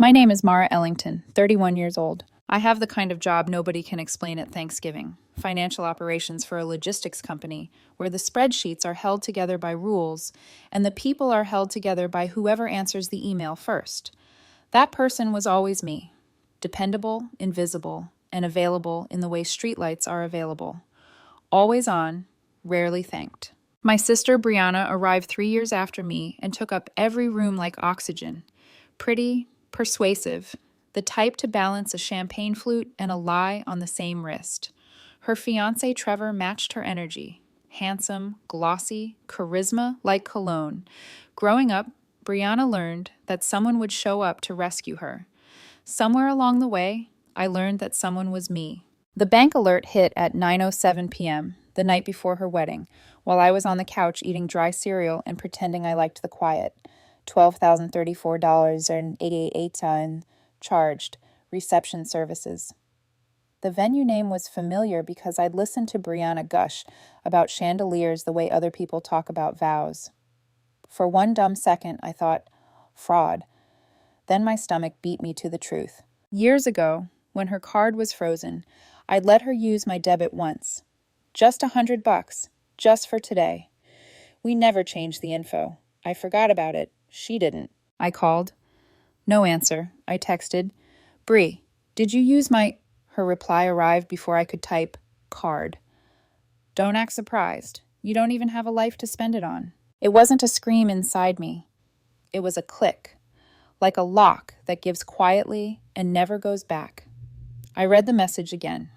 My name is Mara Ellington, 31 years old. I have the kind of job nobody can explain at Thanksgiving: financial operations for a logistics company, where the spreadsheets are held together by rules and the people are held together by whoever answers the email first. That person was always me: dependable, invisible, and available in the way streetlights are available. Always on, rarely thanked. My sister Brianna arrived 3 years after me and took up every room like oxygen. Pretty, persuasive, the type to balance a champagne flute and a lie on the same wrist. Her fiancé Trevor matched her energy. Handsome, glossy, charisma like cologne. Growing up, Brianna learned that someone would show up to rescue her. Somewhere along the way, I learned that someone was me. The bank alert hit at 9:07 p.m., the night before her wedding, while I was on the couch eating dry cereal and pretending I liked the quiet. $12,034.88 charged, reception services. The venue name was familiar because I'd listened to Brianna gush about chandeliers the way other people talk about vows. For one dumb second, I thought, fraud. Then my stomach beat me to the truth. Years ago, when her card was frozen, I'd let her use my debit once. Just $100, just for today. We never changed the info. I forgot about it. She didn't. I called. No answer. I texted. Bree, did you use my... Her reply arrived before I could type card. Don't act surprised. You don't even have a life to spend it on. It wasn't a scream inside me. It was a click, like a lock that gives quietly and never goes back. I read the message again.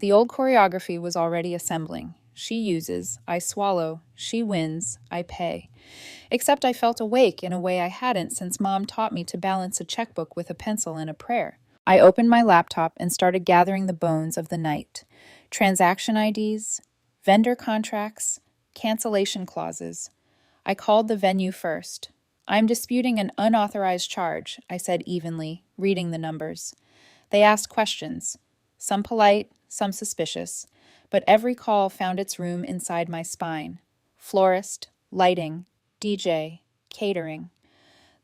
The old choreography was already assembling. She uses, I swallow. She wins, I pay. Except I felt awake in a way I hadn't since Mom taught me to balance a checkbook with a pencil and a prayer. I opened my laptop and started gathering the bones of the night. Transaction IDs, vendor contracts, cancellation clauses. I called the venue first. I'm disputing an unauthorized charge, I said evenly, reading the numbers. They asked questions, some polite, some suspicious, but every call found its room inside my spine. Florist, lighting, DJ, catering.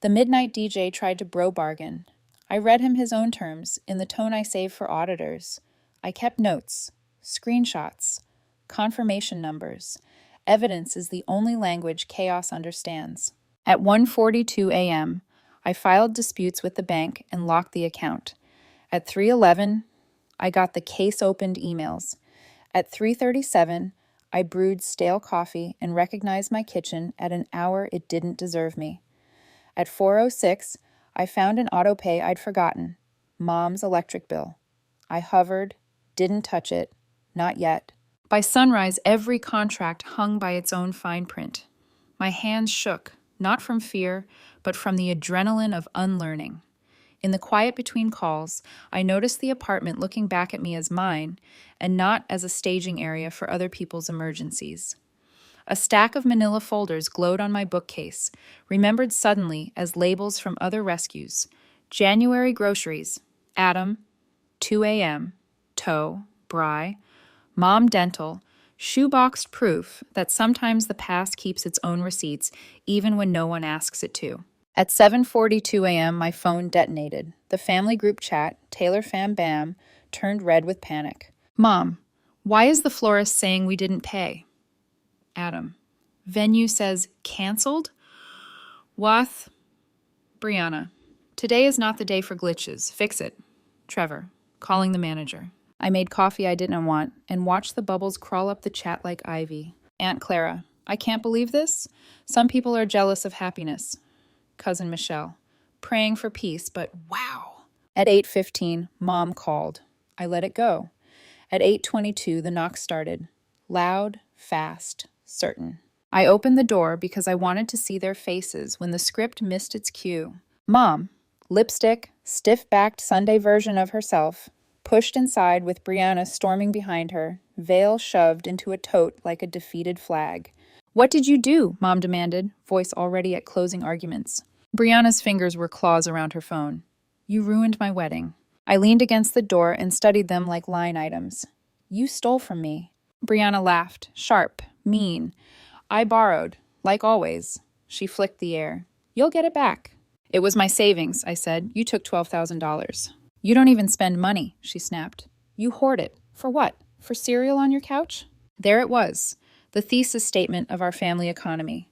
The midnight DJ tried to bro bargain. I read him his own terms in the tone I save for auditors. I kept notes, screenshots, confirmation numbers. Evidence is the only language chaos understands. At 1:42 a.m., I filed disputes with the bank and locked the account. At 3:11, I got the case-opened emails. At 3:37, I brewed stale coffee and recognized my kitchen at an hour it didn't deserve me. At 4:06, I found an autopay I'd forgotten, Mom's electric bill. I hovered, didn't touch it, not yet. By sunrise, every contract hung by its own fine print. My hands shook, not from fear, but from the adrenaline of unlearning. In the quiet between calls, I noticed the apartment looking back at me as mine and not as a staging area for other people's emergencies. A stack of manila folders glowed on my bookcase, remembered suddenly as labels from other rescues. January groceries, Adam, 2 a.m., Toe, Bry, Mom Dental, shoeboxed proof that sometimes the past keeps its own receipts even when no one asks it to. At 7:42 a.m., my phone detonated. The family group chat, Taylor Fam Bam, turned red with panic. Mom, why is the florist saying we didn't pay? Adam, venue says canceled? Wath, Brianna, today is not the day for glitches. Fix it. Trevor, calling the manager. I made coffee I didn't want and watched the bubbles crawl up the chat like ivy. Aunt Clara, I can't believe this. Some people are jealous of happiness. Cousin Michelle, praying for peace, but wow. At 8:15, Mom called. I let it go. At 8:22, the knock started. Loud, fast, certain. I opened the door because I wanted to see their faces when the script missed its cue. Mom, lipstick, stiff-backed Sunday version of herself, pushed inside with Brianna storming behind her, veil shoved into a tote like a defeated flag. What did you do? Mom demanded, voice already at closing arguments. Brianna's fingers were claws around her phone. You ruined my wedding. I leaned against the door and studied them like line items. You stole from me. Brianna laughed, sharp, mean. I borrowed, like always. She flicked the air. You'll get it back. It was my savings, I said. You took $12,000. You don't even spend money, she snapped. You hoard it. For what? For cereal on your couch? There it was, the thesis statement of our family economy.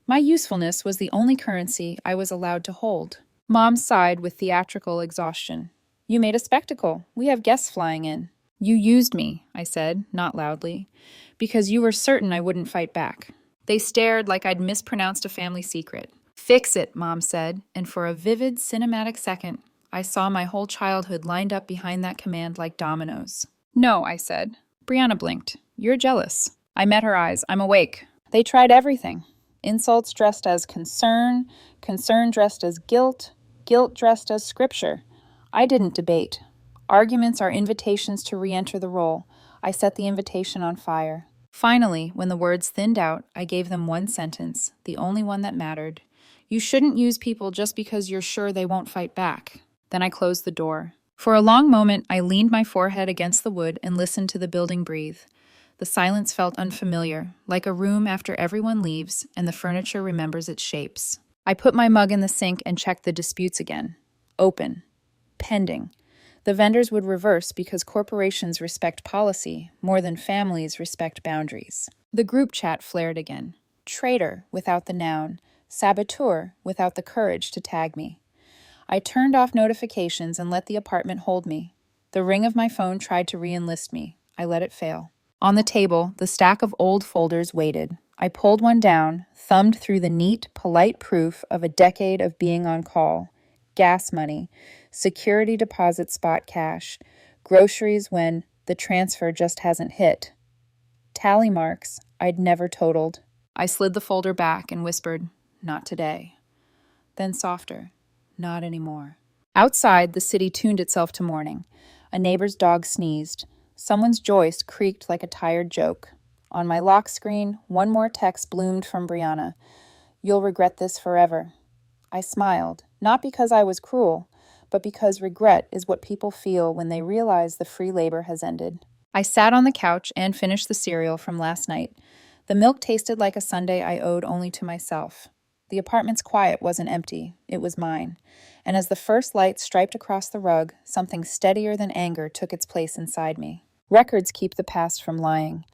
My usefulness was the only currency I was allowed to hold. Mom sighed with theatrical exhaustion. You made a spectacle. We have guests flying in. You used me, I said, not loudly, because you were certain I wouldn't fight back. They stared like I'd mispronounced a family secret. Fix it, Mom said, and for a vivid, cinematic second, I saw my whole childhood lined up behind that command like dominoes. No, I said. Brianna blinked. You're jealous. I met her eyes. I'm awake. They tried everything. Insults dressed as concern, concern dressed as guilt, guilt dressed as scripture. I didn't debate. Arguments are invitations to re-enter the role. I set the invitation on fire. Finally, when the words thinned out, I gave them one sentence, the only one that mattered. You shouldn't use people just because you're sure they won't fight back. Then I closed the door. For a long moment, I leaned my forehead against the wood and listened to the building breathe. The silence felt unfamiliar, like a room after everyone leaves and the furniture remembers its shapes. I put my mug in the sink and checked the disputes again. Open. Pending. The vendors would reverse because corporations respect policy more than families respect boundaries. The group chat flared again. Traitor without the noun. Saboteur without the courage to tag me. I turned off notifications and let the apartment hold me. The ring of my phone tried to re-enlist me. I let it fail. On the table, the stack of old folders waited. I pulled one down, thumbed through the neat, polite proof of a decade of being on call. Gas money, security deposit spot cash, groceries when the transfer just hasn't hit. Tally marks I'd never totaled. I slid the folder back and whispered, "Not today." Then softer, "Not anymore." Outside, the city tuned itself to morning. A neighbor's dog sneezed. Someone's joist creaked like a tired joke. On my lock screen, one more text bloomed from Brianna. You'll regret this forever. I smiled, not because I was cruel, but because regret is what people feel when they realize the free labor has ended. I sat on the couch and finished the cereal from last night. The milk tasted like a sundae I owed only to myself. The apartment's quiet wasn't empty, it was mine. And as the first light striped across the rug, something steadier than anger took its place inside me. Records keep the past from lying.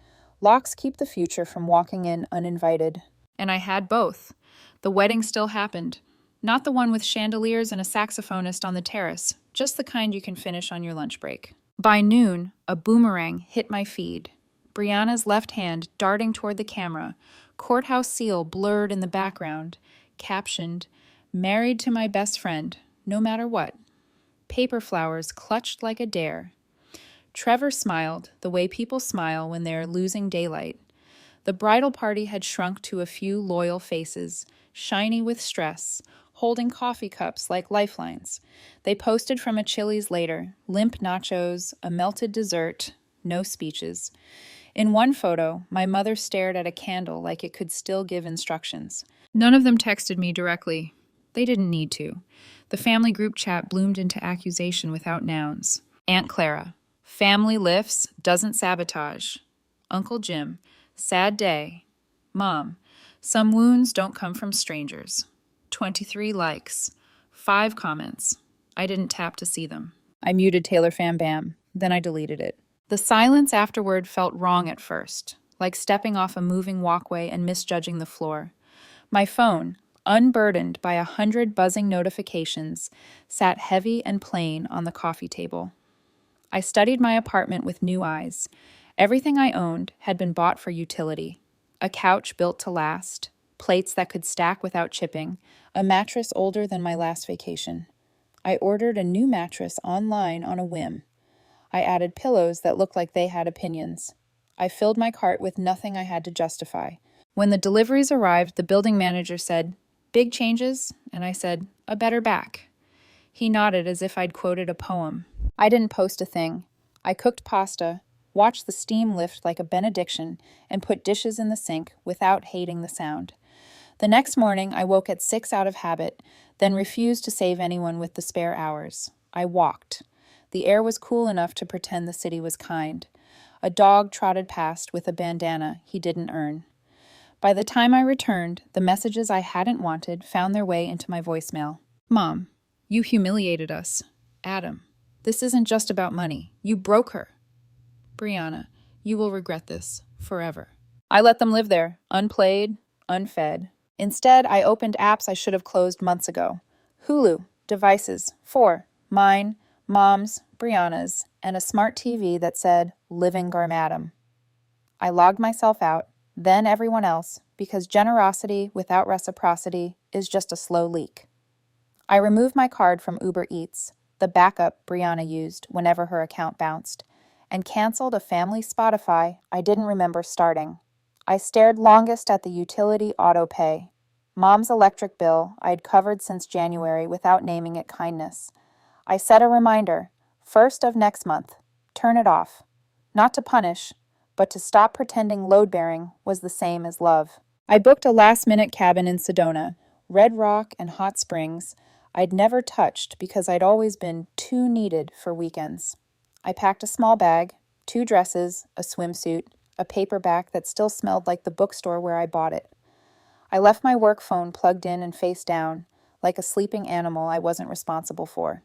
Locks keep the future from walking in uninvited. And I had both. The wedding still happened. Not the one with chandeliers and a saxophonist on the terrace, just the kind you can finish on your lunch break. By noon, a boomerang hit my feed. Brianna's left hand darting toward the camera, courthouse seal blurred in the background, captioned, "Married to my best friend, no matter what." Paper flowers clutched like a dare. Trevor smiled, the way people smile when they're losing daylight. The bridal party had shrunk to a few loyal faces, shiny with stress, holding coffee cups like lifelines. They posted from a Chili's later, limp nachos, a melted dessert, no speeches. In one photo, my mother stared at a candle like it could still give instructions. None of them texted me directly. They didn't need to. The family group chat bloomed into accusation without nouns. Aunt Clara. Family lifts, doesn't sabotage. Uncle Jim. Sad day. Mom. Some wounds don't come from strangers. 23 likes. 5 comments. I didn't tap to see them. I muted Taylor Fam Bam. Then I deleted it. The silence afterward felt wrong at first, like stepping off a moving walkway and misjudging the floor. My phone, unburdened by 100 buzzing notifications, sat heavy and plain on the coffee table. I studied my apartment with new eyes. Everything I owned had been bought for utility. A couch built to last, plates that could stack without chipping, a mattress older than my last vacation. I ordered a new mattress online on a whim. I added pillows that looked like they had opinions. I filled my cart with nothing I had to justify. When the deliveries arrived, the building manager said, "Big changes?" And I said, "A better back." He nodded as if I'd quoted a poem. I didn't post a thing. I cooked pasta, watched the steam lift like a benediction, and put dishes in the sink without hating the sound. The next morning, I woke at 6 out of habit, then refused to save anyone with the spare hours. I walked. The air was cool enough to pretend the city was kind. A dog trotted past with a bandana he didn't earn. By the time I returned, the messages I hadn't wanted found their way into my voicemail. Mom, you humiliated us. Adam, this isn't just about money. You broke her. Brianna, you will regret this forever. I let them live there, unplayed, unfed. Instead, I opened apps I should have closed months ago. Hulu, devices, 4, mine, Mom's, Brianna's, and a smart TV that said, Living Garmadam. I logged myself out, then everyone else, because generosity without reciprocity is just a slow leak. I removed my card from Uber Eats, the backup Brianna used whenever her account bounced, and canceled a family Spotify I didn't remember starting. I stared longest at the utility auto pay. Mom's electric bill I'd covered since January without naming it kindness. I set a reminder, 1st of next month. Turn it off. Not to punish, but to stop pretending load-bearing was the same as love. I booked a last-minute cabin in Sedona, Red Rock and Hot Springs. I'd never touched because I'd always been too needed for weekends. I packed a small bag, 2 dresses, a swimsuit, a paperback that still smelled like the bookstore where I bought it. I left my work phone plugged in and face down, like a sleeping animal I wasn't responsible for.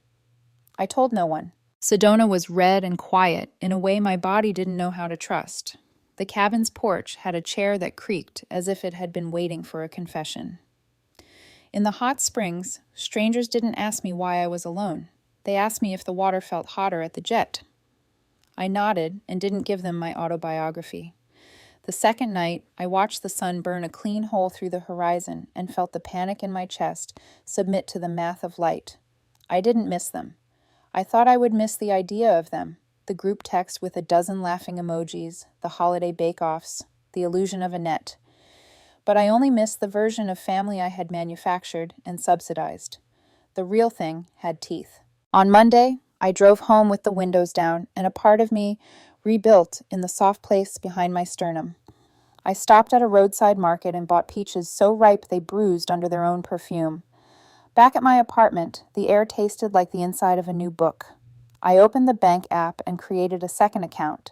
I told no one. Sedona was red and quiet in a way my body didn't know how to trust. The cabin's porch had a chair that creaked as if it had been waiting for a confession. In the hot springs, strangers didn't ask me why I was alone. They asked me if the water felt hotter at the jet. I nodded and didn't give them my autobiography. The second night, I watched the sun burn a clean hole through the horizon and felt the panic in my chest submit to the math of light. I didn't miss them. I thought I would miss the idea of them, the group text with a dozen laughing emojis, the holiday bake-offs, the illusion of a net. But I only missed the version of family I had manufactured and subsidized. The real thing had teeth. On Monday, I drove home with the windows down and a part of me rebuilt in the soft place behind my sternum. I stopped at a roadside market and bought peaches so ripe they bruised under their own perfume. Back at my apartment, the air tasted like the inside of a new book. I opened the bank app and created a second account.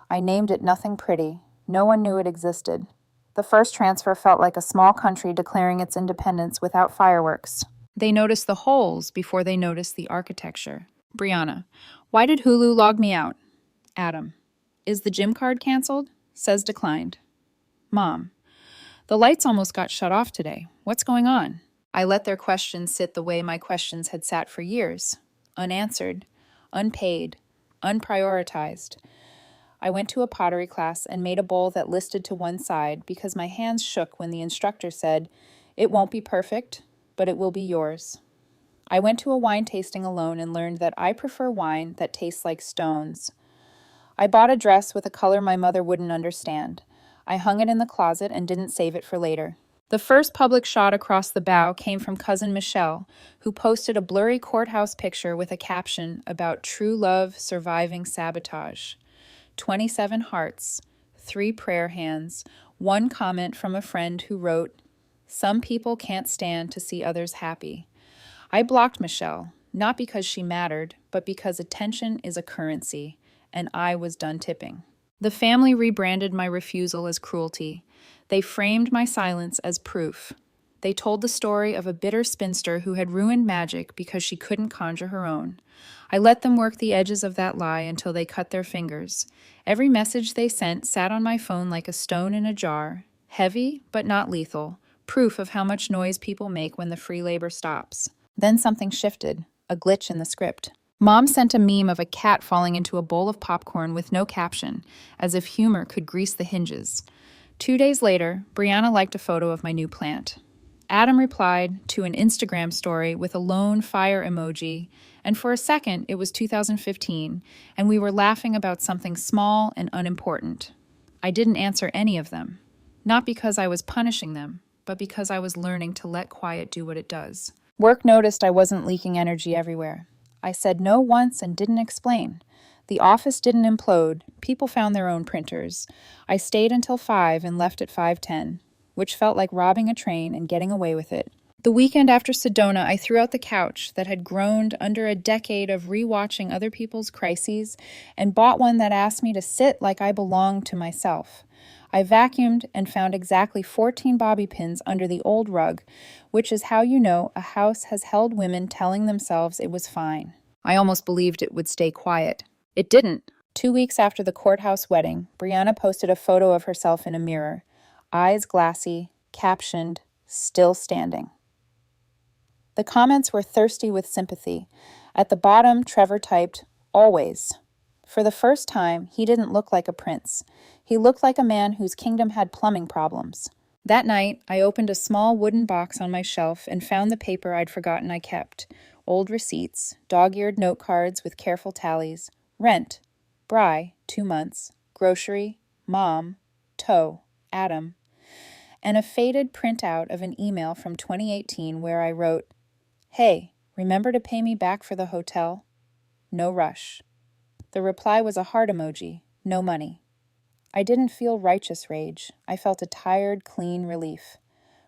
I named it Nothing Pretty. No one knew it existed. The first transfer felt like a small country declaring its independence without fireworks. They noticed the holes before they noticed the architecture. Brianna, why did Hulu log me out? Adam, is the gym card canceled? Says declined. Mom, the lights almost got shut off today. What's going on? I let their questions sit the way my questions had sat for years. Unanswered, unpaid, unprioritized. I went to a pottery class and made a bowl that listed to one side because my hands shook when the instructor said, "It won't be perfect, but it will be yours." I went to a wine tasting alone and learned that I prefer wine that tastes like stones. I bought a dress with a color my mother wouldn't understand. I hung it in the closet and didn't save it for later. The first public shot across the bow came from cousin Michelle, who posted a blurry courthouse picture with a caption about true love surviving sabotage. 27 hearts, 3 prayer hands, 1 comment from a friend who wrote, "Some people can't stand to see others happy." I blocked Michelle, not because she mattered, but because attention is a currency, and I was done tipping. The family rebranded my refusal as cruelty. They framed my silence as proof. They told the story of a bitter spinster who had ruined magic because she couldn't conjure her own. I let them work the edges of that lie until they cut their fingers. Every message they sent sat on my phone like a stone in a jar, heavy but not lethal, proof of how much noise people make when the free labor stops. Then something shifted, a glitch in the script. Mom sent a meme of a cat falling into a bowl of popcorn with no caption, as if humor could grease the hinges. 2 days later, Brianna liked a photo of my new plant. Adam replied to an Instagram story with a lone fire emoji, and for a second it was 2015, and we were laughing about something small and unimportant. I didn't answer any of them, not because I was punishing them, but because I was learning to let quiet do what it does. Work noticed I wasn't leaking energy everywhere. I said no once and didn't explain. The office didn't implode. People found their own printers. I stayed until 5 and left at 5:10, which felt like robbing a train and getting away with it. The weekend after Sedona, I threw out the couch that had groaned under a decade of rewatching other people's crises and bought one that asked me to sit like I belonged to myself. I vacuumed and found exactly 14 bobby pins under the old rug, which is how you know a house has held women telling themselves it was fine. I almost believed it would stay quiet. It didn't. 2 weeks after the courthouse wedding, Brianna posted a photo of herself in a mirror, eyes glassy, captioned, "Still standing." The comments were thirsty with sympathy. At the bottom, Trevor typed, "Always." For the first time, he didn't look like a prince. He looked like a man whose kingdom had plumbing problems. That night, I opened a small wooden box on my shelf and found the paper I'd forgotten I kept. Old receipts, dog-eared note cards with careful tallies, rent, Bry, 2 months, grocery, mom, tow, Adam, and a faded printout of an email from 2018 where I wrote, "Hey, remember to pay me back for the hotel? No rush." The reply was a heart emoji, no money. I didn't feel righteous rage. I felt a tired, clean relief.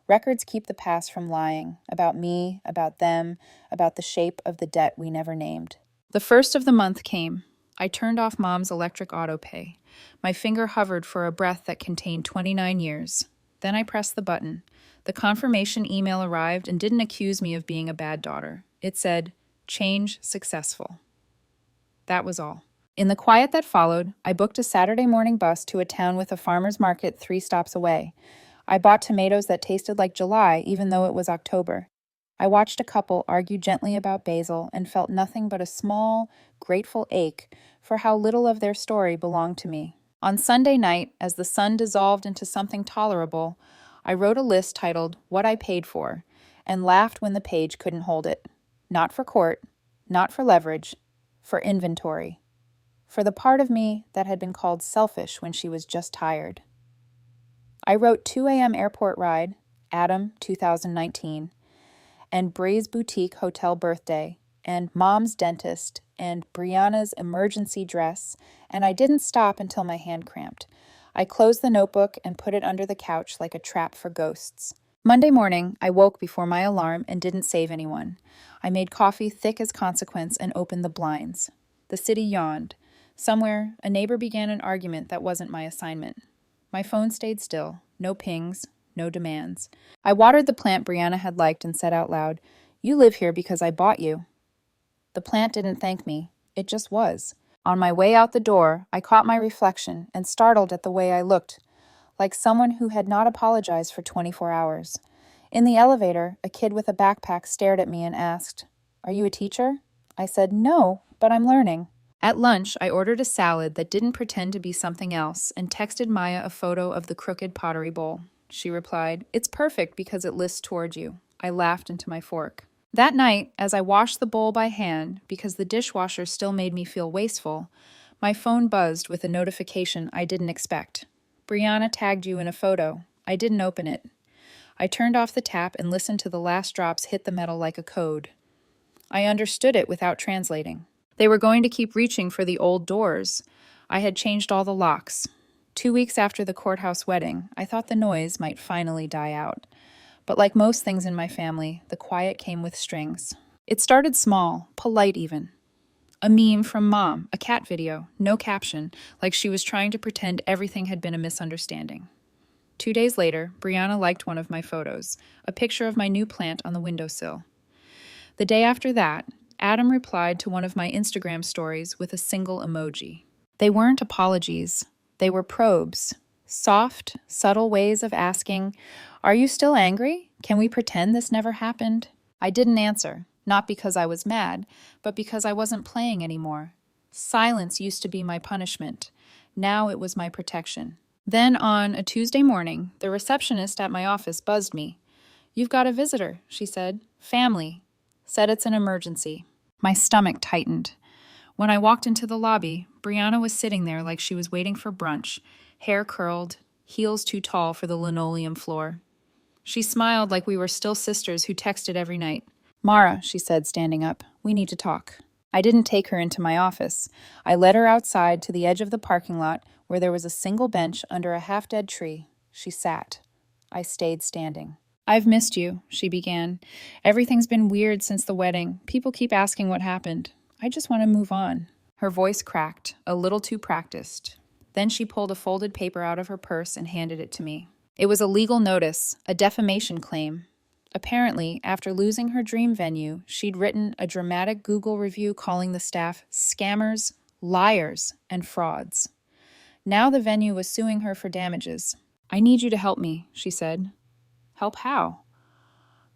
Records keep the past from lying, about me, about them, about the shape of the debt we never named. The first of the month came. I turned off Mom's electric auto pay. My finger hovered for a breath that contained 29 years. Then I pressed the button. The confirmation email arrived and didn't accuse me of being a bad daughter. It said, "Change successful." That was all. In the quiet that followed, I booked a Saturday morning bus to a town with a farmer's market 3 stops away. I bought tomatoes that tasted like July, even though it was October. I watched a couple argue gently about basil and felt nothing but a small, grateful ache for how little of their story belonged to me. On Sunday night, as the sun dissolved into something tolerable, I wrote a list titled "What I Paid For" and laughed when the page couldn't hold it. Not for court, not for leverage, for inventory. For the part of me that had been called selfish when she was just tired. I wrote 2 a.m. airport ride, Adam, 2019, and Breeze Boutique Hotel birthday, and Mom's dentist, and Brianna's emergency dress, and I didn't stop until my hand cramped. I closed the notebook and put it under the couch like a trap for ghosts. Monday morning, I woke before my alarm and didn't save anyone. I made coffee thick as consequence and opened the blinds. The city yawned. Somewhere, a neighbor began an argument that wasn't my assignment. My phone stayed still. No pings, no demands. I watered the plant Brianna had liked and said out loud, "You live here because I bought you." The plant didn't thank me. It just was. On my way out the door, I caught my reflection and startled at the way I looked, like someone who had not apologized for 24 hours. In the elevator, a kid with a backpack stared at me and asked, "Are you a teacher?" I said, "No, but I'm learning." At lunch, I ordered a salad that didn't pretend to be something else and texted Maya a photo of the crooked pottery bowl. She replied, "It's perfect because it lists toward you." I laughed into my fork. That night, as I washed the bowl by hand, because the dishwasher still made me feel wasteful, my phone buzzed with a notification I didn't expect. "Brianna tagged you in a photo." I didn't open it. I turned off the tap and listened to the last drops hit the metal like a code. I understood it without translating. They were going to keep reaching for the old doors. I had changed all the locks. 2 weeks after the courthouse wedding, I thought the noise might finally die out. But like most things in my family, the quiet came with strings. It started small, polite even. A meme from Mom, a cat video, no caption, like she was trying to pretend everything had been a misunderstanding. 2 days later, Brianna liked one of my photos, a picture of my new plant on the windowsill. The day after that, Adam replied to one of my Instagram stories with a single emoji. They weren't apologies. They were probes. Soft, subtle ways of asking, "Are you still angry? Can we pretend this never happened?" I didn't answer, not because I was mad, but because I wasn't playing anymore. Silence used to be my punishment. Now it was my protection. Then on a Tuesday morning, the receptionist at my office buzzed me. "You've got a visitor," she said. "Family. Said it's an emergency." My stomach tightened. When I walked into the lobby, Brianna was sitting there like she was waiting for brunch, hair curled, heels too tall for the linoleum floor. She smiled like we were still sisters who texted every night. "Mara," she said, standing up, "we need to talk." I didn't take her into my office. I led her outside to the edge of the parking lot where there was a single bench under a half-dead tree. She sat. I stayed standing. "I've missed you," she began. "Everything's been weird since the wedding. People keep asking what happened. I just want to move on." Her voice cracked, a little too practiced. Then she pulled a folded paper out of her purse and handed it to me. It was a legal notice, a defamation claim. Apparently, after losing her dream venue, she'd written a dramatic Google review calling the staff scammers, liars, and frauds. Now the venue was suing her for damages. "I need you to help me," she said. "Help how?"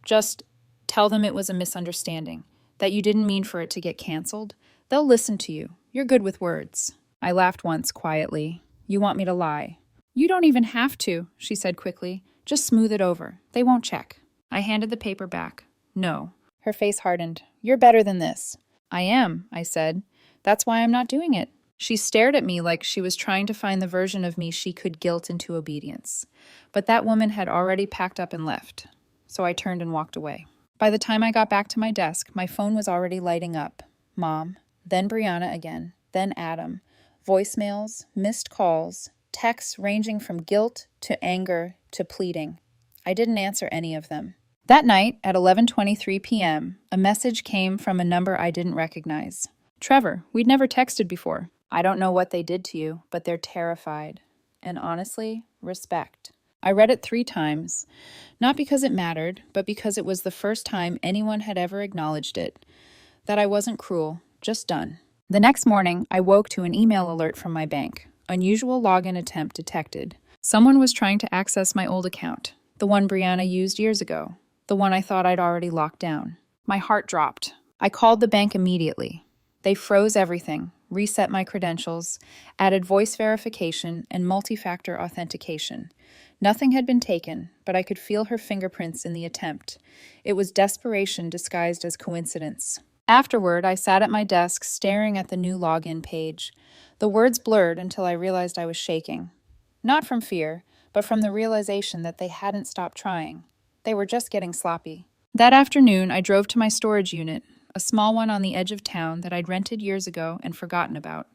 "Just tell them it was a misunderstanding, that you didn't mean for it to get canceled. They'll listen to you. You're good with words." I laughed once quietly. "You want me to lie?" "You don't even have to," she said quickly. "Just smooth it over. They won't check." I handed the paper back. "No." Her face hardened. "You're better than this." "I am," I said. "That's why I'm not doing it." She stared at me like she was trying to find the version of me she could guilt into obedience. But that woman had already packed up and left. So I turned and walked away. By the time I got back to my desk, my phone was already lighting up. Mom, then Brianna again, then Adam. Voicemails, missed calls, texts ranging from guilt to anger to pleading. I didn't answer any of them. That night, at 11:23 p.m., a message came from a number I didn't recognize. "Trevor, we'd never texted before. I don't know what they did to you, but they're terrified. And honestly, respect." I read it 3 times, not because it mattered, but because it was the first time anyone had ever acknowledged it. That I wasn't cruel, just done. The next morning, I woke to an email alert from my bank. Unusual login attempt detected. Someone was trying to access my old account, the one Brianna used years ago, the one I thought I'd already locked down. My heart dropped. I called the bank immediately. They froze everything, reset my credentials, added voice verification and multi-factor authentication. Nothing had been taken, but I could feel her fingerprints in the attempt. It was desperation disguised as coincidence. Afterward, I sat at my desk staring at the new login page. The words blurred until I realized I was shaking. Not from fear, but from the realization that they hadn't stopped trying. They were just getting sloppy. That afternoon, I drove to my storage unit, a small one on the edge of town that I'd rented years ago and forgotten about.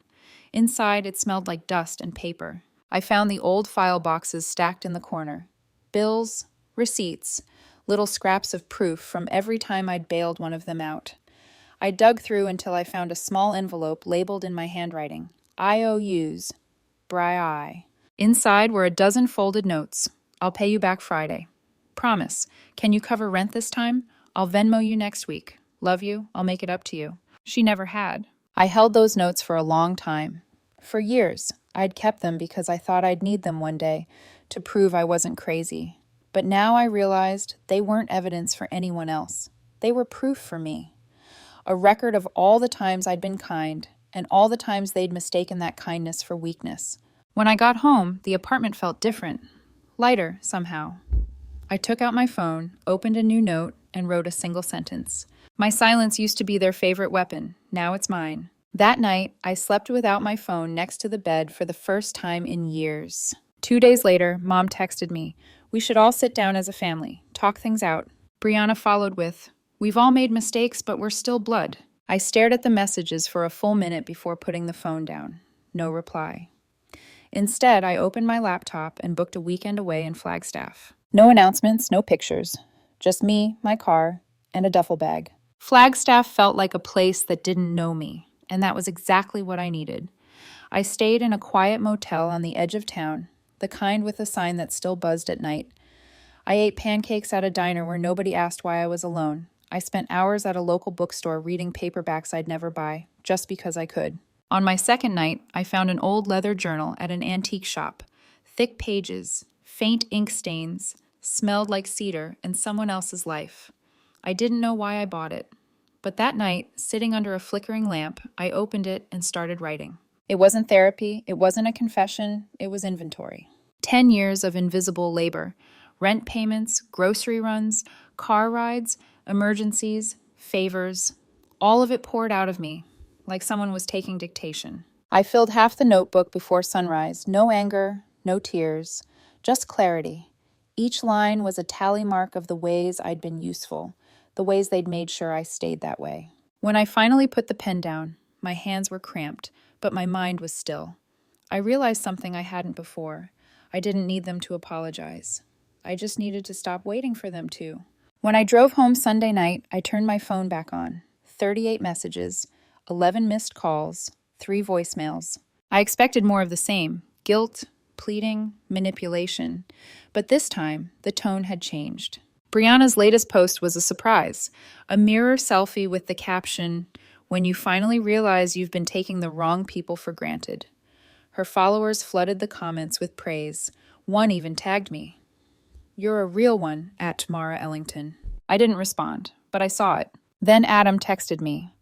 Inside, it smelled like dust and paper. I found the old file boxes stacked in the corner. Bills, receipts, little scraps of proof from every time I'd bailed one of them out. I dug through until I found a small envelope labeled in my handwriting, IOUs, Bri. Inside were a dozen folded notes. "I'll pay you back Friday. Promise. Can you cover rent this time? I'll Venmo you next week. Love you. I'll make it up to you." She never had. I held those notes for a long time. For years, I'd kept them because I thought I'd need them one day to prove I wasn't crazy. But now I realized they weren't evidence for anyone else. They were proof for me. A record of all the times I'd been kind and all the times they'd mistaken that kindness for weakness. When I got home, the apartment felt different, lighter somehow. I took out my phone, opened a new note, and wrote a single sentence. My silence used to be their favorite weapon. Now it's mine. That night, I slept without my phone next to the bed for the first time in years. 2 days later, Mom texted me, "We should all sit down as a family, talk things out." Brianna followed with, "We've all made mistakes, but we're still blood." I stared at the messages for a full minute before putting the phone down. No reply. Instead, I opened my laptop and booked a weekend away in Flagstaff. No announcements, no pictures. Just me, my car, and a duffel bag. Flagstaff felt like a place that didn't know me, and that was exactly what I needed. I stayed in a quiet motel on the edge of town, the kind with a sign that still buzzed at night. I ate pancakes at a diner where nobody asked why I was alone. I spent hours at a local bookstore reading paperbacks I'd never buy, just because I could. On my second night, I found an old leather journal at an antique shop. Thick pages, faint ink stains, smelled like cedar and someone else's life. I didn't know why I bought it. But that night, sitting under a flickering lamp, I opened it and started writing. It wasn't therapy, it wasn't a confession, it was inventory. 10 years of invisible labor. Rent payments, grocery runs, car rides, emergencies, favors. All of it poured out of me, like someone was taking dictation. I filled half the notebook before sunrise. No anger, no tears, just clarity. Each line was a tally mark of the ways I'd been useful, the ways they'd made sure I stayed that way. When I finally put the pen down, my hands were cramped, but my mind was still. I realized something I hadn't before. I didn't need them to apologize. I just needed to stop waiting for them to. When I drove home Sunday night, I turned my phone back on. 38 messages, 11 missed calls, 3 voicemails. I expected more of the same. Guilt, pleading, manipulation. But this time, the tone had changed. Brianna's latest post was a surprise. A mirror selfie with the caption, "When you finally realize you've been taking the wrong people for granted." Her followers flooded the comments with praise. One even tagged me. "You're a real one," at Tamara Ellington. I didn't respond, but I saw it. Then Adam texted me.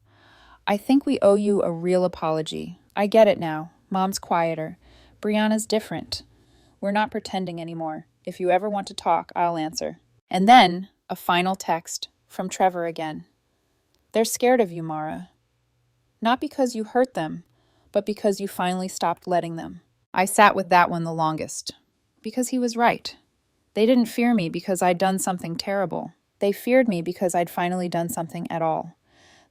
"I think we owe you a real apology. I get it now. Mom's quieter. Brianna's different. We're not pretending anymore. If you ever want to talk, I'll answer." And then a final text from Trevor again. "They're scared of you, Mara. Not because you hurt them, but because you finally stopped letting them." I sat with that one the longest. Because he was right. They didn't fear me because I'd done something terrible. They feared me because I'd finally done something at all.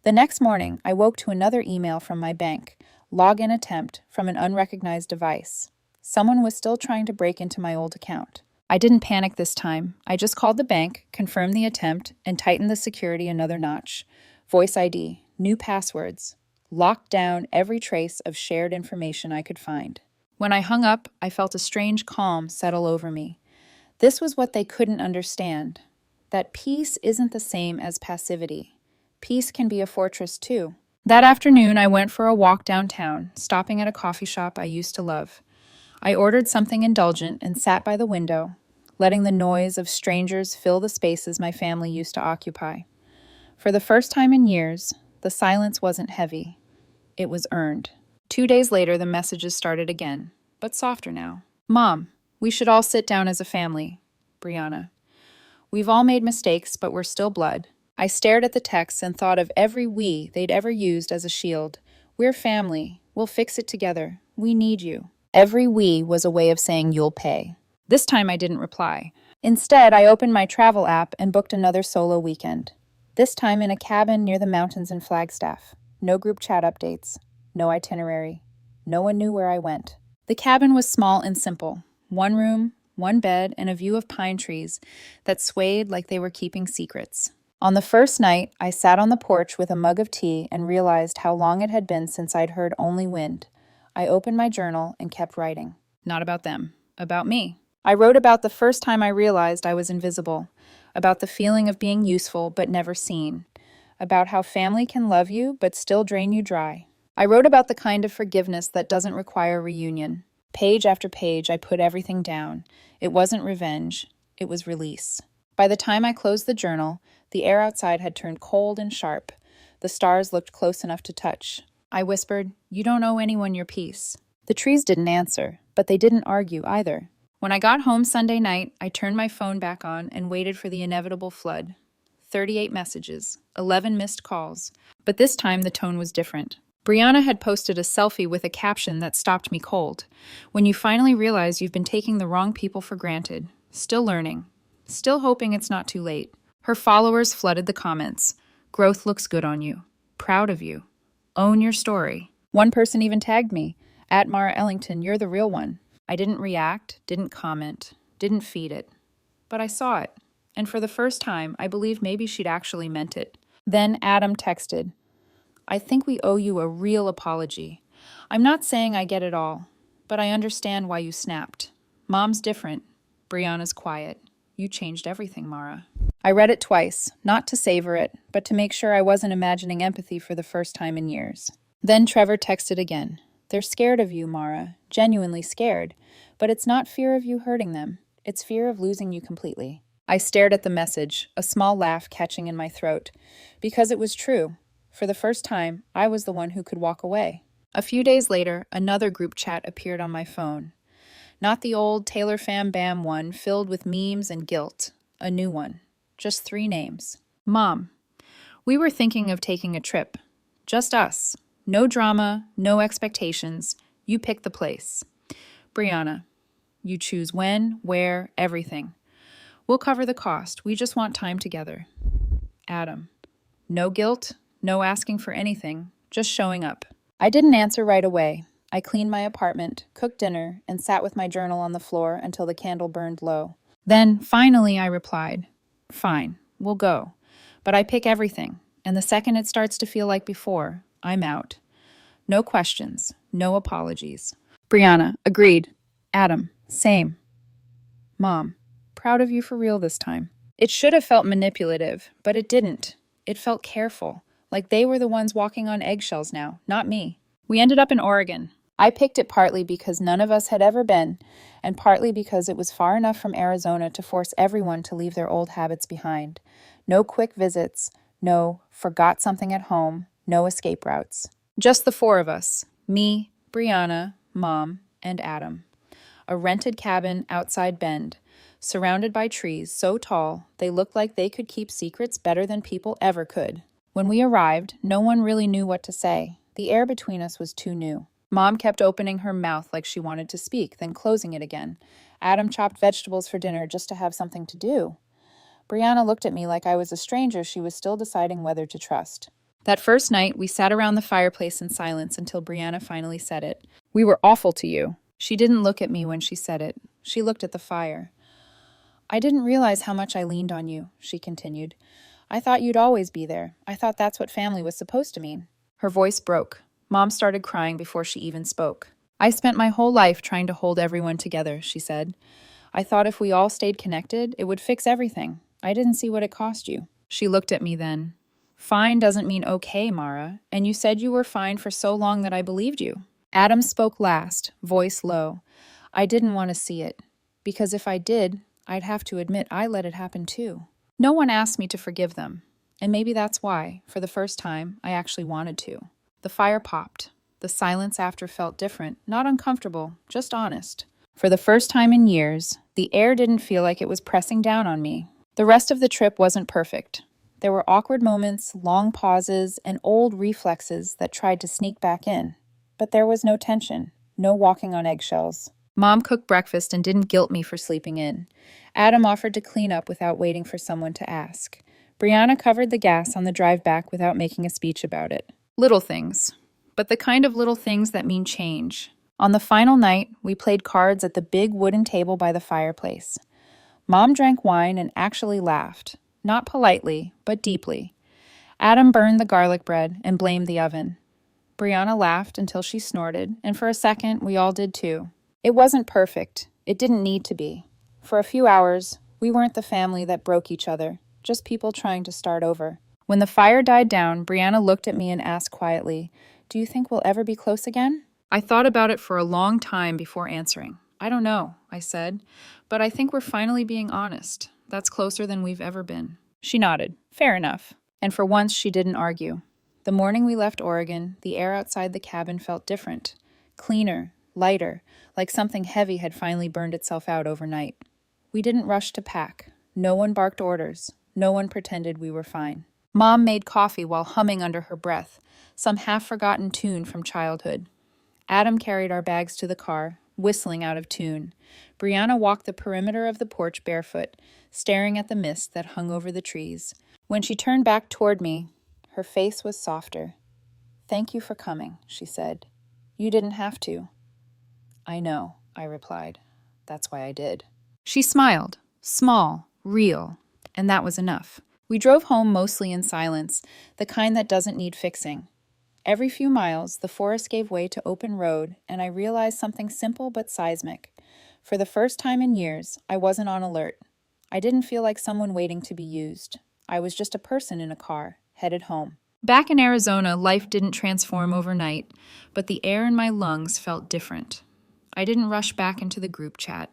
The next morning, I woke to another email from my bank, login attempt from an unrecognized device. Someone was still trying to break into my old account. I didn't panic this time. I just called the bank, confirmed the attempt, and tightened the security another notch. Voice ID, new passwords, locked down every trace of shared information I could find. When I hung up, I felt a strange calm settle over me. This was what they couldn't understand. That peace isn't the same as passivity. Peace can be a fortress too. That afternoon, I went for a walk downtown, stopping at a coffee shop I used to love. I ordered something indulgent and sat by the window, letting the noise of strangers fill the spaces my family used to occupy. For the first time in years, the silence wasn't heavy. It was earned. 2 days later, the messages started again, but softer now. "Mom, we should all sit down as a family. Brianna. We've all made mistakes, but we're still blood." I stared at the texts and thought of every "we" they'd ever used as a shield. "We're family. We'll fix it together. We need you." Every "we" was a way of saying "you'll pay." This time I didn't reply. Instead, I opened my travel app and booked another solo weekend. This time in a cabin near the mountains in Flagstaff. No group chat updates. No itinerary. No one knew where I went. The cabin was small and simple. One room, one bed, and a view of pine trees that swayed like they were keeping secrets. On the first night, I sat on the porch with a mug of tea and realized how long it had been since I'd heard only wind. I opened my journal and kept writing. Not about them, about me. I wrote about the first time I realized I was invisible, about the feeling of being useful but never seen, about how family can love you but still drain you dry. I wrote about the kind of forgiveness that doesn't require reunion. Page after page, I put everything down. It wasn't revenge, it was release. By the time I closed the journal, the air outside had turned cold and sharp. The stars looked close enough to touch. I whispered, "You don't owe anyone your peace." The trees didn't answer, but they didn't argue either. When I got home Sunday night, I turned my phone back on and waited for the inevitable flood. 38 messages, 11 missed calls. But this time the tone was different. Brianna had posted a selfie with a caption that stopped me cold. "When you finally realize you've been taking the wrong people for granted. Still learning. Still hoping it's not too late." Her followers flooded the comments. "Growth looks good on you. Proud of you. Own your story." One person even tagged me. "At Mara Ellington, you're the real one." I didn't react, didn't comment, didn't feed it. But I saw it. And for the first time, I believed maybe she'd actually meant it. Then Adam texted, "I think we owe you a real apology. I'm not saying I get it all, but I understand why you snapped. Mom's different. Brianna's quiet. You changed everything, Mara." I read it twice, not to savor it, but to make sure I wasn't imagining empathy for the first time in years. Then Trevor texted again. "They're scared of you, Mara. Genuinely scared. But it's not fear of you hurting them. It's fear of losing you completely." I stared at the message, a small laugh catching in my throat. Because it was true. For the first time, I was the one who could walk away. A few days later, another group chat appeared on my phone. Not the old Taylor Fam Bam one filled with memes and guilt. A new one. Just 3 names. "Mom, we were thinking of taking a trip. Just us. No drama, no expectations. You pick the place. Brianna, you choose when, where, everything. We'll cover the cost. We just want time together. Adam, no guilt, no asking for anything, just showing up." I didn't answer right away. I cleaned my apartment, cooked dinner, and sat with my journal on the floor until the candle burned low. Then, finally, I replied, "Fine, we'll go. But I pick everything, and the second it starts to feel like before, I'm out. No questions, no apologies." Brianna, agreed. Adam, same. Mom, proud of you for real this time. It should have felt manipulative, but it didn't. It felt careful, like they were the ones walking on eggshells now, not me. We ended up in Oregon. I picked it partly because none of us had ever been, and partly because it was far enough from Arizona to force everyone to leave their old habits behind. No quick visits, no forgot something at home, no escape routes. Just the four of us, me, Brianna, Mom, and Adam. A rented cabin outside Bend, surrounded by trees so tall they looked like they could keep secrets better than people ever could. When we arrived, no one really knew what to say. The air between us was too new. Mom kept opening her mouth like she wanted to speak, then closing it again. Adam chopped vegetables for dinner just to have something to do. Brianna looked at me like I was a stranger she was still deciding whether to trust. That first night, we sat around the fireplace in silence until Brianna finally said it. "We were awful to you." She didn't look at me when she said it. She looked at the fire. "I didn't realize how much I leaned on you," she continued. "I thought you'd always be there. I thought that's what family was supposed to mean." Her voice broke. Mom started crying before she even spoke. "I spent my whole life trying to hold everyone together," she said. "I thought if we all stayed connected, it would fix everything. I didn't see what it cost you." She looked at me then. "Fine doesn't mean okay, Mara, and you said you were fine for so long that I believed you." Adam spoke last, voice low. "I didn't want to see it, because if I did, I'd have to admit I let it happen too." No one asked me to forgive them, and maybe that's why, for the first time, I actually wanted to. The fire popped. The silence after felt different, not uncomfortable, just honest. For the first time in years, the air didn't feel like it was pressing down on me. The rest of the trip wasn't perfect. There were awkward moments, long pauses, and old reflexes that tried to sneak back in. But there was no tension, no walking on eggshells. Mom cooked breakfast and didn't guilt me for sleeping in. Adam offered to clean up without waiting for someone to ask. Brianna covered the gas on the drive back without making a speech about it. Little things, but the kind of little things that mean change. On the final night, we played cards at the big wooden table by the fireplace. Mom drank wine and actually laughed, not politely, but deeply. Adam burned the garlic bread and blamed the oven. Brianna laughed until she snorted, and for a second, we all did too. It wasn't perfect. It didn't need to be. For a few hours, we weren't the family that broke each other, just people trying to start over. When the fire died down, Brianna looked at me and asked quietly, "Do you think we'll ever be close again?" I thought about it for a long time before answering. "I don't know," I said, "but I think we're finally being honest. That's closer than we've ever been." She nodded. Fair enough. And for once, she didn't argue. The morning we left Oregon, the air outside the cabin felt different. Cleaner, lighter, like something heavy had finally burned itself out overnight. We didn't rush to pack. No one barked orders. No one pretended we were fine. Mom made coffee while humming under her breath, some half-forgotten tune from childhood. Adam carried our bags to the car, whistling out of tune. Brianna walked the perimeter of the porch barefoot, staring at the mist that hung over the trees. When she turned back toward me, her face was softer. "Thank you for coming," she said. "You didn't have to." "I know," I replied. "That's why I did." She smiled, small, real, and that was enough. We drove home mostly in silence, the kind that doesn't need fixing. Every few miles, the forest gave way to open road, and I realized something simple but seismic. For the first time in years, I wasn't on alert. I didn't feel like someone waiting to be used. I was just a person in a car, headed home. Back in Arizona, life didn't transform overnight, but the air in my lungs felt different. I didn't rush back into the group chat.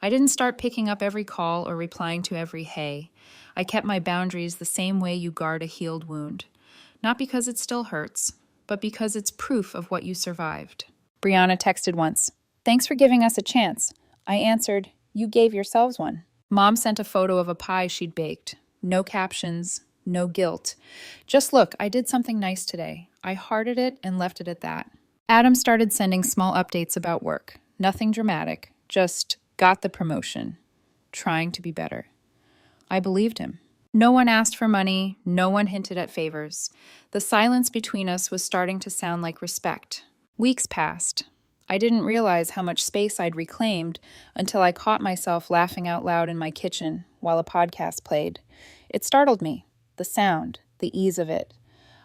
I didn't start picking up every call or replying to every hey. I kept my boundaries the same way you guard a healed wound. Not because it still hurts, but because it's proof of what you survived. Brianna texted once, "Thanks for giving us a chance." I answered, "You gave yourselves one." Mom sent a photo of a pie she'd baked. No captions, no guilt. Just look, I did something nice today. I hearted it and left it at that. Adam started sending small updates about work. Nothing dramatic, just got the promotion. Trying to be better. I believed him. No one asked for money, no one hinted at favors. The silence between us was starting to sound like respect. Weeks passed. I didn't realize how much space I'd reclaimed until I caught myself laughing out loud in my kitchen while a podcast played. It startled me. The sound, the ease of it.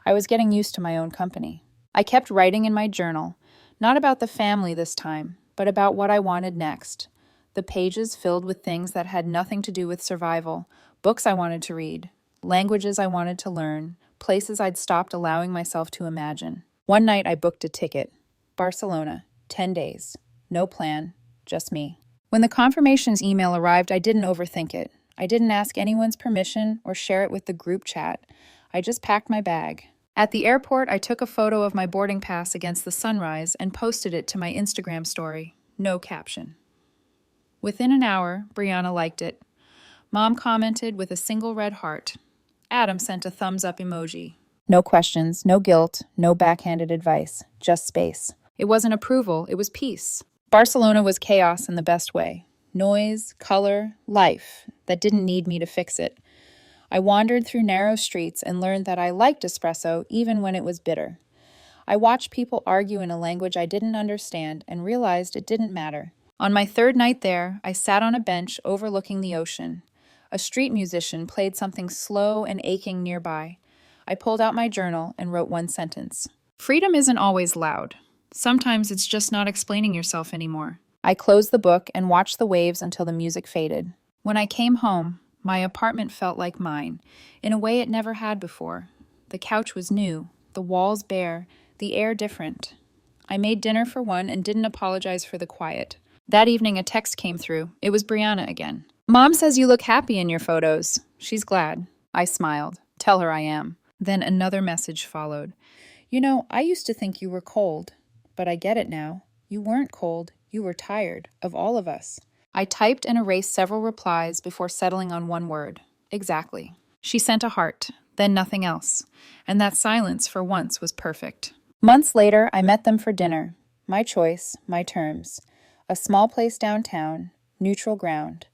I was getting used to my own company. I kept writing in my journal, not about the family this time, but about what I wanted next. The pages filled with things that had nothing to do with survival, books I wanted to read, languages I wanted to learn, places I'd stopped allowing myself to imagine. One night I booked a ticket. Barcelona, 10 days. No plan, just me. When the confirmations email arrived, I didn't overthink it. I didn't ask anyone's permission or share it with the group chat. I just packed my bag. At the airport, I took a photo of my boarding pass against the sunrise and posted it to my Instagram story. No caption. Within an hour, Brianna liked it. Mom commented with a single red heart. Adam sent a thumbs up emoji. No questions, no guilt, no backhanded advice, just space. It wasn't approval, it was peace. Barcelona was chaos in the best way. Noise, color, life that didn't need me to fix it. I wandered through narrow streets and learned that I liked espresso even when it was bitter. I watched people argue in a language I didn't understand and realized it didn't matter. On my third night there, I sat on a bench overlooking the ocean. A street musician played something slow and aching nearby. I pulled out my journal and wrote one sentence. Freedom isn't always loud. Sometimes it's just not explaining yourself anymore. I closed the book and watched the waves until the music faded. When I came home, my apartment felt like mine, in a way it never had before. The couch was new, the walls bare, the air different. I made dinner for one and didn't apologize for the quiet. That evening, a text came through. It was Brianna again. Mom says you look happy in your photos. She's glad. I smiled. Tell her I am. Then another message followed. You know, I used to think you were cold, but I get it now. You weren't cold. You were tired, of all of us. I typed and erased several replies before settling on one word. Exactly. She sent a heart, then nothing else. And that silence, for once, was perfect. Months later, I met them for dinner. My choice, my terms. A small place downtown, neutral ground.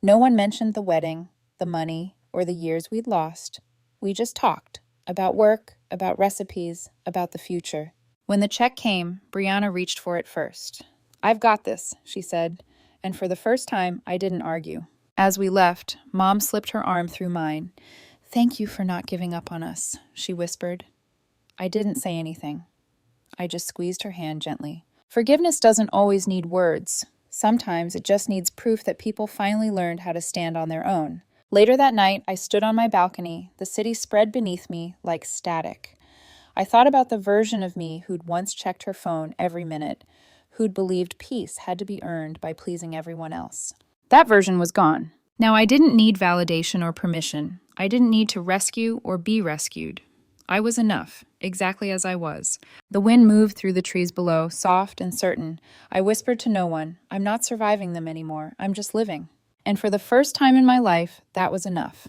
No one mentioned the wedding, the money, or the years we'd lost. We just talked. About work, about recipes, about the future. When the check came, Brianna reached for it first. I've got this, she said. And for the first time, I didn't argue. As we left, Mom slipped her arm through mine. Thank you for not giving up on us, she whispered. I didn't say anything. I just squeezed her hand gently. Forgiveness doesn't always need words. Sometimes it just needs proof that people finally learned how to stand on their own. Later that night, I stood on my balcony, the city spread beneath me like static. I thought about the version of me who'd once checked her phone every minute, who'd believed peace had to be earned by pleasing everyone else. That version was gone. Now, I didn't need validation or permission. I didn't need to rescue or be rescued. I was enough, exactly as I was. The wind moved through the trees below, soft and certain. I whispered to no one, I'm not surviving them anymore. I'm just living. And for the first time in my life, that was enough.